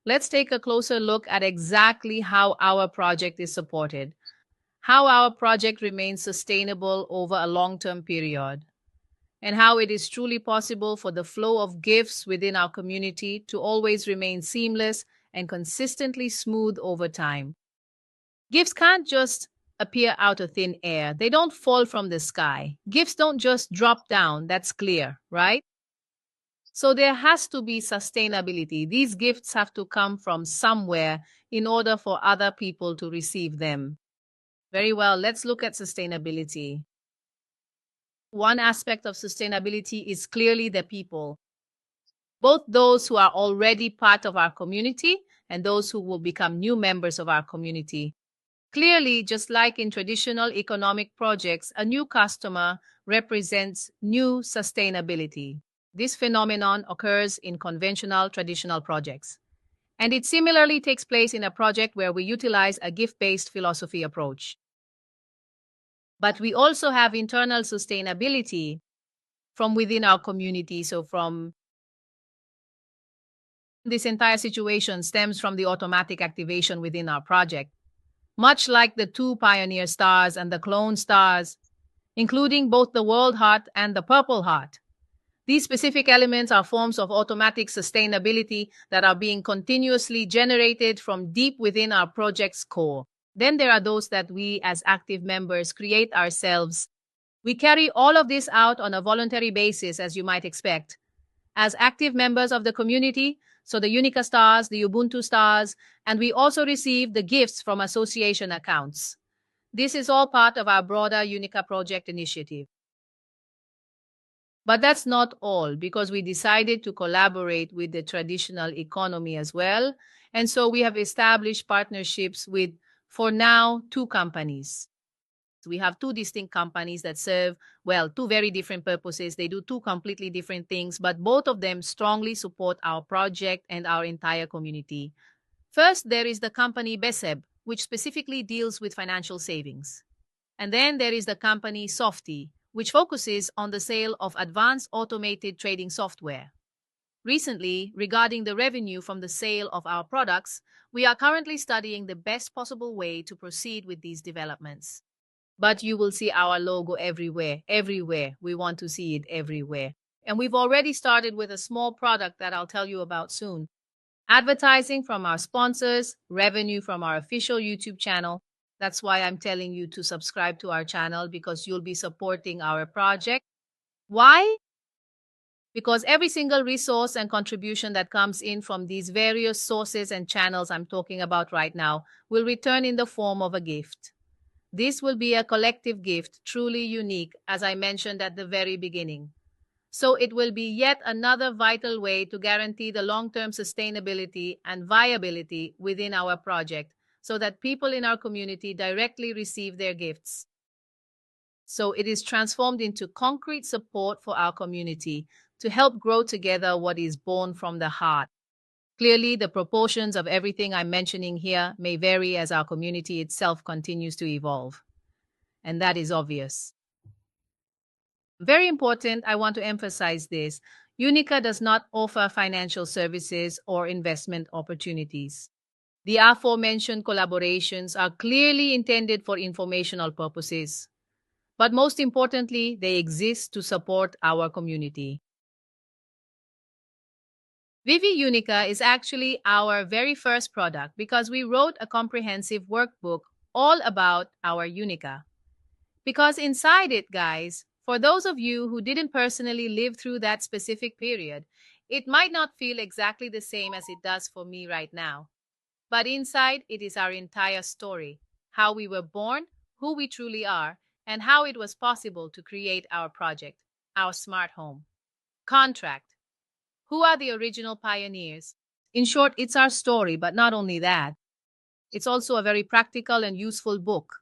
let's take a closer look at exactly how our project is supported, how our project remains sustainable over a long-term period, and how it is truly possible for the flow of gifts within our community to always remain seamless and consistently smooth over time. Gifts can't just appear out of thin air. They don't fall from the sky. Gifts don't just drop down. That's clear, right? So there has to be sustainability. These gifts have to come from somewhere in order for other people to receive them. Very well, let's look at sustainability. One aspect of sustainability is clearly the people, both those who are already part of our community and those who will become new members of our community. Clearly, just like in traditional economic projects, a new customer represents new sustainability. This phenomenon occurs in conventional traditional projects. And it similarly takes place in a project where we utilize a gift-based philosophy approach. But we also have internal sustainability from within our community. So from this entire situation stems from the automatic activation within our project, much like the two pioneer stars and the clone stars, including both the World Heart and the Purple Heart. These specific elements are forms of automatic sustainability that are being continuously generated from deep within our project's core. Then there are those that we as active members create ourselves. We carry all of this out on a voluntary basis, as you might expect. As active members of the community, so the Unica stars, the Ubuntu stars, and we also receive the gifts from association accounts. This is all part of our broader Unica project initiative. But that's not all, because we decided to collaborate with the traditional economy as well. And so we have established partnerships with, for now, two companies. We have two distinct companies that serve, well, two very different purposes. They do two completely different things, but both of them strongly support our project and our entire community. First, there is the company BESEB, which specifically deals with financial savings. And then there is the company Softy, which focuses on the sale of advanced automated trading software. Recently, regarding the revenue from the sale of our products, we are currently studying the best possible way to proceed with these developments. But you will see our logo everywhere, everywhere. We want to see it everywhere. And we've already started with a small product that I'll tell you about soon. Advertising from our sponsors, revenue from our official YouTube channel. That's why I'm telling you to subscribe to our channel, because you'll be supporting our project. Why? Because every single resource and contribution that comes in from these various sources and channels I'm talking about right now will return in the form of a gift. This will be a collective gift, truly unique, as I mentioned at the very beginning. So it will be yet another vital way to guarantee the long-term sustainability and viability within our project, so that people in our community directly receive their gifts. So it is transformed into concrete support for our community to help grow together what is born from the heart. Clearly, the proportions of everything I'm mentioning here may vary as our community itself continues to evolve. And that is obvious. Very important, I want to emphasize this. Unica does not offer financial services or investment opportunities. The aforementioned collaborations are clearly intended for informational purposes. But most importantly, they exist to support our community. Vivi Unica is actually our very first product because we wrote a comprehensive workbook all about our Unica. Because inside it, guys, for those of you who didn't personally live through that specific period, it might not feel exactly the same as it does for me right now. But inside, it is our entire story, how we were born, who we truly are, and how it was possible to create our project, our smart home. Contract. Who are the original pioneers? In short, it's our story, but not only that. It's also a very practical and useful book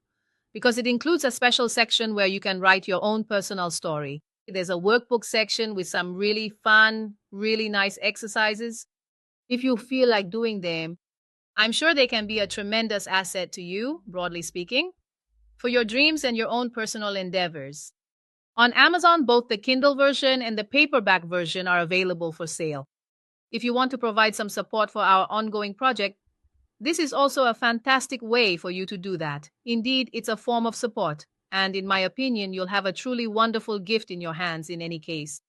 because it includes a special section where you can write your own personal story. There's a workbook section with some really fun, really nice exercises. If you feel like doing them, I'm sure they can be a tremendous asset to you, broadly speaking, for your dreams and your own personal endeavors. On Amazon, both the Kindle version and the paperback version are available for sale. If you want to provide some support for our ongoing project, this is also a fantastic way for you to do that. Indeed, it's a form of support, and in my opinion, you'll have a truly wonderful gift in your hands in any case.